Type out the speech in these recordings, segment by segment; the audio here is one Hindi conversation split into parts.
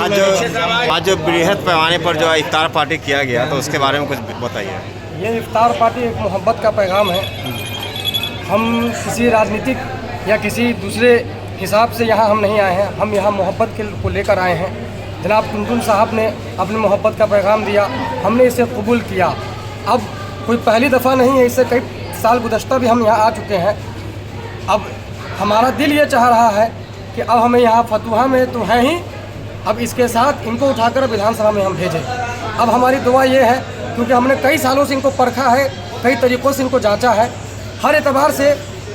आज जो बृहद पैमाने पर जो इफ्तार पार्टी किया गया तो उसके बारे में कुछ बताइए। ये इफ्तार पार्टी एक मोहब्बत का पैगाम है। हम किसी राजनीतिक या किसी दूसरे हिसाब से यहाँ हम नहीं आए हैं, हम यहाँ मोहब्बत को लेकर आए हैं। जनाब टुनटुन साहब ने अपनी मोहब्बत का पैगाम दिया, हमने इसे कबूल किया। अब कोई पहली दफ़ा नहीं है, इससे कई साल गुज़श्ता भी हम यहाँ आ चुके हैं। अब हमारा दिल ये चाह रहा है कि अब हमें यहाँ फतुहा में तो हैं ही, अब इसके साथ इनको उठाकर विधानसभा में हम भेजें। अब हमारी दुआ ये है, क्योंकि हमने कई सालों से इनको परखा है, कई तरीक़ों से इनको जांचा है, हर एतबार से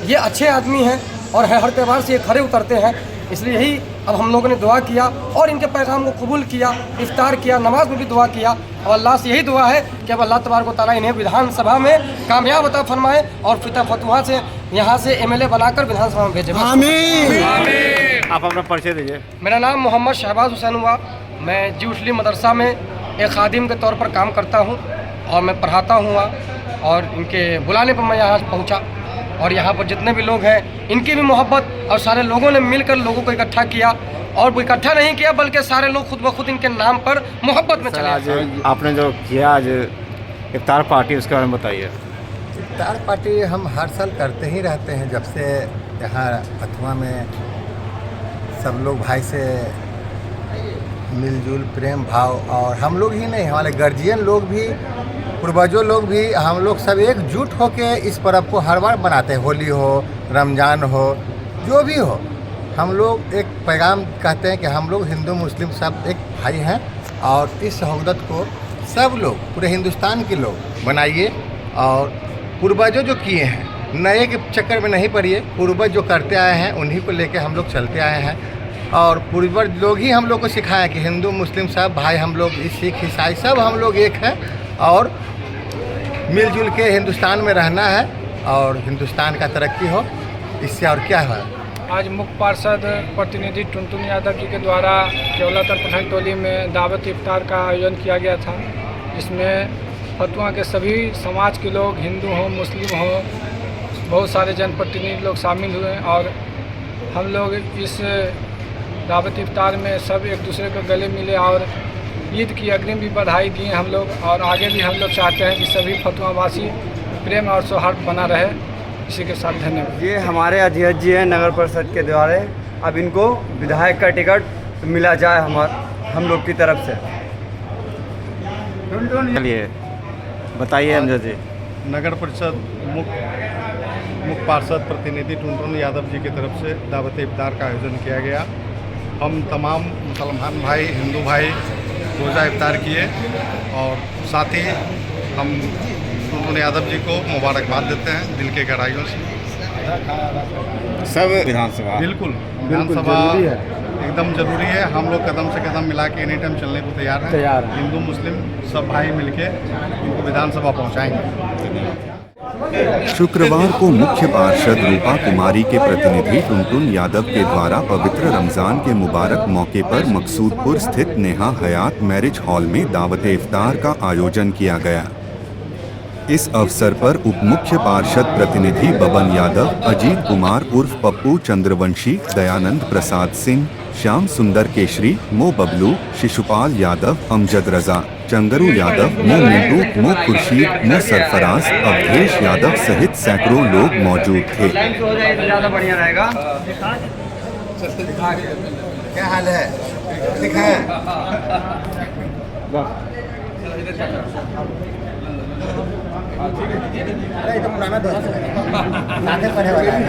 ये अच्छे आदमी हैं और हर एतबार से ये खरे उतरते हैं। इसलिए यही अब हम लोगों ने दुआ किया और इनके पैगाम को कबूल किया, इफ्तार किया, नमाज में भी दुआ किया। और अल्लाह से यही दुआ है कि अब अल्लाह तबारक व तआला इन्हें विधानसभा में कामयाब अता फरमाए और फतुहा से यहाँ से MLA बनाकर विधानसभा में भेजे। आमीन। आप अपना परिचय दीजिए। मेरा नाम मोहम्मद शहबाज हुसैन हुआ। मैं जी मुस्लिम मदरसा में एक खादिम के तौर पर काम करता हूँ और मैं पढ़ाता हूँ और इनके बुलाने पर मैं यहाँ पहुँचा और यहाँ पर जितने भी लोग हैं इनकी भी मोहब्बत और सारे लोगों ने मिलकर लोगों को इकट्ठा किया और वो इकट्ठा नहीं किया बल्कि सारे लोग खुद ब खुद इनके नाम पर मोहब्बत में चले। आज आपने जो किया आज इफ्तार पार्टी, उसके बारे में बताइए। इफ्तार पार्टी हम हर साल करते ही रहते हैं। जब से यहाँ फतुहा में सब लोग भाई से मिलजुल प्रेम भाव, और हम लोग ही नहीं, हमारे गार्जियन लोग भी, पूर्वजों लोग भी, हम लोग सब एकजुट होके इस पर्व को हर बार मनाते हैं। होली हो, रमज़ान हो, जो भी हो, हम लोग एक पैगाम कहते हैं कि हम लोग हिंदू मुस्लिम सब एक भाई हैं और इस शहादत को सब लोग पूरे हिंदुस्तान के लोग बनाइए और पूर्वजों जो किए हैं नए के चक्कर में नहीं पड़िए। पूर्वज जो करते आए हैं उन्हीं को लेके हम लोग चलते आए हैं और पूर्वज लोग ही हम लोग को सिखाया कि हिंदू मुस्लिम सब भाई, हम लोग सिख ईसाई सब हम लोग एक हैं और मिलजुल के हिंदुस्तान में रहना है और हिंदुस्तान का तरक्की हो, इससे और क्या है। आज मुख्य पार्षद प्रतिनिधि टुनटुन यादव जी के द्वारा केवलातर पठान टोली में दावत इफ्तार का आयोजन किया गया था, जिसमें फतुहा के सभी समाज के लोग, हिंदू हो मुस्लिम हो, बहुत सारे जनप्रतिनिधि लोग शामिल हुए और हम लोग इस दावत इफ्तार में सब एक दूसरे को गले मिले और ईद की अग्रिम भी बधाई दिए हम लोग। और आगे भी हम लोग चाहते हैं कि सभी फतुहावासी प्रेम और सौहार्द बना रहे। इसी के साथ धन्यवाद। ये हमारे अध्यक्ष जी हैं नगर परिषद के द्वारा, अब इनको विधायक का टिकट मिला जाए हम लोग की तरफ से। चलिए बताइए अमजद जी। नगर परिषद मुख्य पार्षद प्रतिनिधि टुनटुन यादव जी की तरफ से दावत इफ्तार का आयोजन किया गया। हम तमाम मुसलमान भाई, हिंदू भाई रोज़ा इफ्तार किए और साथ ही हम टुनटुन यादव जी को मुबारकबाद देते हैं दिल के गहराइयों से। सब विधानसभा बिल्कुल विधानसभा एकदम जरूरी है। हम लोग कदम से कदम मिला के एनी टाइम चलने को तैयार हैं। हिंदू मुस्लिम सब भाई मिलके इनको विधानसभा पहुंचाएंगे। शुक्रवार को मुख्य पार्षद रूपा कुमारी के प्रतिनिधि टुनटुन यादव के द्वारा पवित्र रमजान के मुबारक मौके पर मकसूदपुर स्थित नेहा हयात मैरिज हॉल में दावत इफ्तार का आयोजन किया गया। इस अवसर पर उप मुख्य पार्षद प्रतिनिधि बबन यादव, अजीत कुमार उर्फ पप्पू चंद्रवंशी, दयानंद प्रसाद सिंह, श्याम सुंदर केशरी, मो बबलू, शिशुपाल यादव, अमजद रजा, चंगरू यादव, मो मिंटू, मो खुर्शीद, मो सरफराज, अवधेश यादव सहित सैकड़ों लोग मौजूद थे। क्या हाल है? ठीक है। अरे तो पुराना दोस्त है, नाते पढ़े वाला है।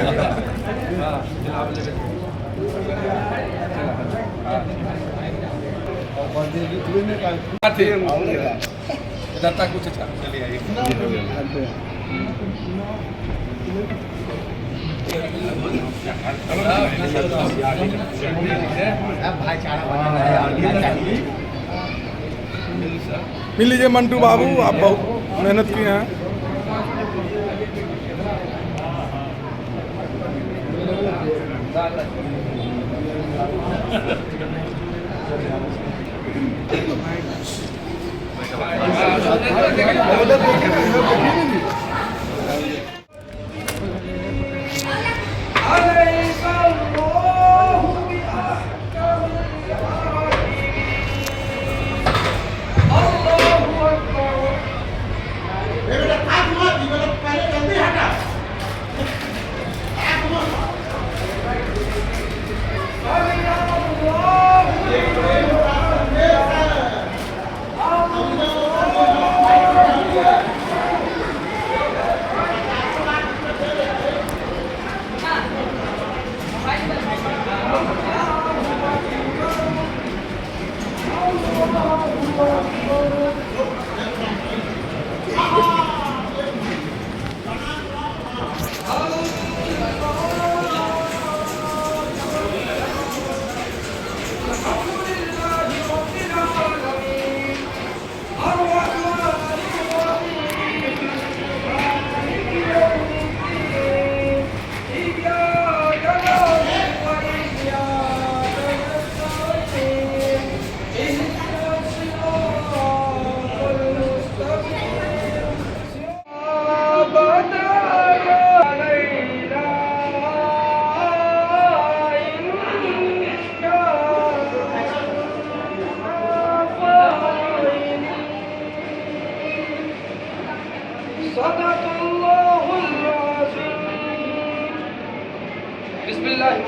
मिल लीजिए मंटू बाबू, आप बहुत मेहनत किए हैं।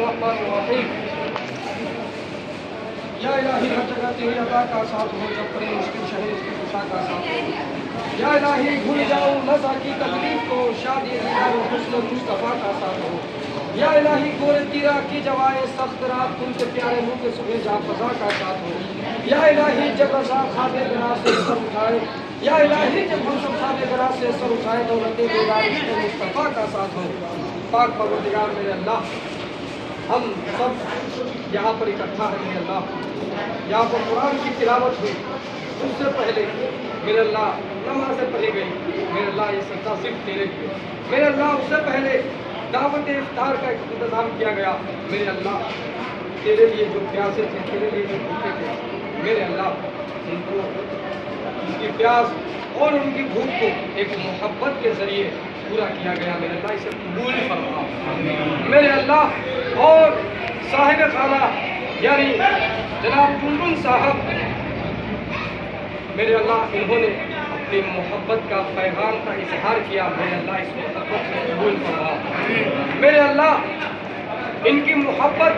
बिस्मिल्लाहिर्रहमानिर्रहीम। या इलाही हर जगह तेरी अदा का साथ हो, जब करे मुश्किल शहे उसकी खुशा का साथ हो। या इलाही भूल जाऊं नज़ा की तकलीफ को, शादी दीदार हुस्न मुस्तफ़ा का साथ हो। या इलाही गोरे तीरा की जवाएं सख्त रात उनके प्यारे मुँह के सुबह जा फजा का साथ हो। या इलाही जब रज़ा खाबे गरा से सर उठाए, या इलाही जब हम सब खाबे गरा से सर उठाए, दौलत बेदार मुस्तफ़ा का साथ हो। पाक परवरदिगार मेरे अल्लाह, हम सब यहाँ पर इकट्ठा है मेरे अल्लाह, यहाँ पर कुरान की तिलावत हुई, उससे पहले मेरे अल्लाह नमाज़ें पढ़ी गई, मेरे अल्लाह ये सच्चा सिर्फ तेरे लिए, मेरे अल्लाह उससे पहले दावत इफ्तार का इंतज़ाम किया गया, मेरे अल्लाह तेरे लिए जो प्यासे थे, तेरे लिए जो भूखे थे, मेरे अल्लाह उनको उनकी प्यास और उनकी भूख को एक मोहब्बत के ज़रिए पूरा किया गया, मेरे अल्लाह इसे कबूल फरमा मेरे अल्लाह। और साहिब खाना यानी जनाब टुनटुन साहब, मेरे अल्लाह इन्होंने अपनी मोहब्बत का पैगाम का इजहार किया, मेरे अल्लाह इस मोहब्बत से कबूल फरमा मेरे अल्लाह। इनकी मोहब्बत,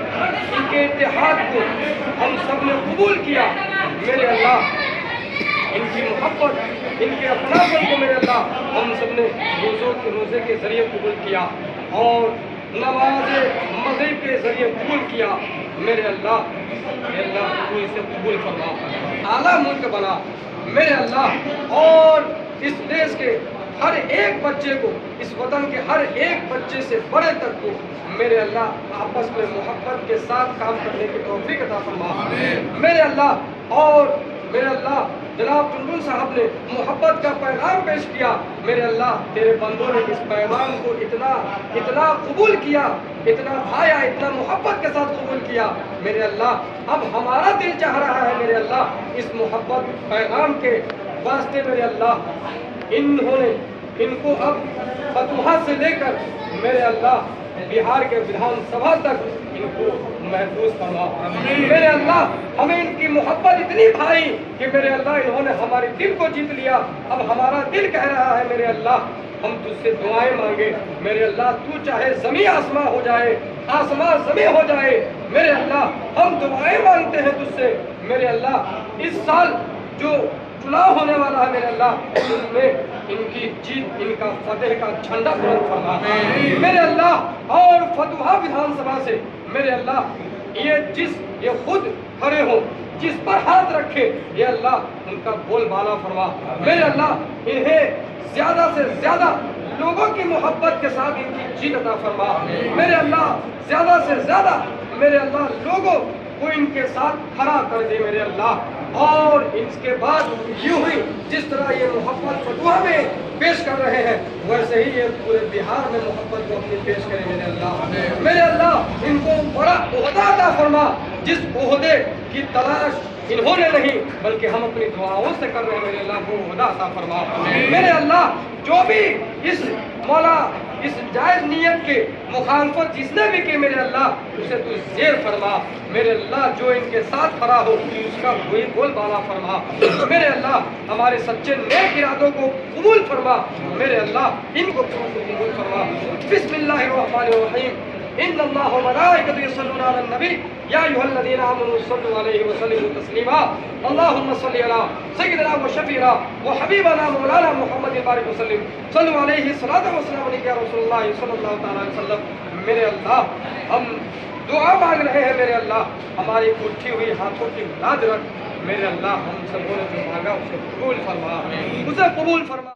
इनके इत्तेहाद को हम सब ने कबूल किया, मेरे अल्लाह। इनकी मोहब्बत, इनके अपनापन को मेरे अल्लाह हम सब ने रोज़े के ज़रिए कबूल किया और नमाज मग़रिब के ज़रिए कबूल किया, मेरे अल्लाह। मेरे अल्लाह तू इसे कबूल फरमा, आला मुल्क बना मेरे अल्लाह। और इस देश के हर एक बच्चे को, इस वतन के हर एक बच्चे से बड़े तक को मेरे अल्लाह आपस में मोहब्बत के साथ काम करने की तौफीक अता फरमा मेरे अल्लाह। और मेरे अल्लाह जनाब टुनटुन साहब ने मोहब्बत का पैगाम पेश किया, मेरे अल्लाह तेरे बंदों ने इस पैगाम को इतना कबूल किया, इतना भाया, इतना मोहब्बत के साथ कबूल किया, मेरे अल्लाह। अब हमारा दिल चाह रहा है मेरे अल्लाह, इस मोहब्बत पैगाम के वास्ते मेरे अल्लाह इनको अब फतुहा से लेकर मेरे अल्लाह बिहार के विधानसभा तक इनको महफूज फरमा मेरे अल्लाह। हमें इनकी मोहब्बत इतनी भाई कि मेरे अल्लाह इन्होंने हमारे दिल को जीत लिया। अब हमारा दिल कह रहा है मेरे अल्लाह, हम तुझसे दुआएं मांगे मेरे अल्लाह। तू चाहे ज़मीं आसमां हो जाए, आसमां ज़मीं हो जाए, मेरे अल्लाह हम दुआएं मांगते हैं तुझसे मेरे अल्लाह। इस साल जो चुनाव होने वाला है मेरे अल्लाह, उसमें इनकी जीत, इनका फतेह का झंडा बुलंद फरमा मेरे अल्लाह। और फतुहा विधानसभा से मेरे अल्लाह ये खुद खड़े हो, जिस पर हाथ रखे ये अल्लाह उनका बोलबाला फरमा मेरे अल्लाह। इन्हें ज़्यादा से ज़्यादा लोगों की मोहब्बत के साथ इनकी जीत अता फरमा मेरे अल्लाह। ज़्यादा से ज़्यादा मेरे अल्लाह लोगों को इनके साथ खड़ा कर दे मेरे अल्लाह। और इसके बाद यूं ही जिस तरह ये मोहब्बत फतुहा में पेश कर रहे हैं, वैसे ही ये पूरे बिहार में मोहब्बत को अपनी पेश करें मेरे अल्लाह। मेरे अल्लाह इनको बड़ा ओहदा अता फरमा, जिस ओहदे की तलाश इन्होंने नहीं बल्कि हम अपनी दुआओं से कर रहे हैं मेरे अल्लाह, वो ओहदा अता फरमा मेरे अल्लाह। जो भी इस मौला इस जायज़ नियत के मुखालफत जिसने भी की मेरे अल्लाह, उसे तू ज़ेर फरमा मेरे अल्लाह। जो इनके साथ खड़ा हो उसका कोई बोलबाला फरमा मेरे अल्लाह। हमारे सच्चे नेक इरादों को कबूल फरमा मेरे अल्लाह, इनको कबूल फरमा। बिस्मिल्लाहिर्रहमानिर्रहीम। इन्नल्लाह व मलाइकतहु युसल्लूना अलन नबी या अय्युहल्लज़ीना आमनू सल्लु अलैहि व सल्लिमू तस्लीमा। अल्लाहुम्मा सल्लि अला सय्यिदिना व शफीना व हबीबना मौलाना मुहम्मदिन बारिक व सल्लिम सल्लु अलैहि सलातु व सलाम अलैका या रसूलुल्लाह सल्लल्लाहु तआला अलैहि वसल्लम। मेरे अल्लाह हम दुआ मांग रहे हैं मेरे अल्लाह, हमारी उठी हुई हाथों की लाज रख मेरे अल्लाह। हम सबों ने जो मांगा उसे कबूल फरमा, उसे कबूल फरमा।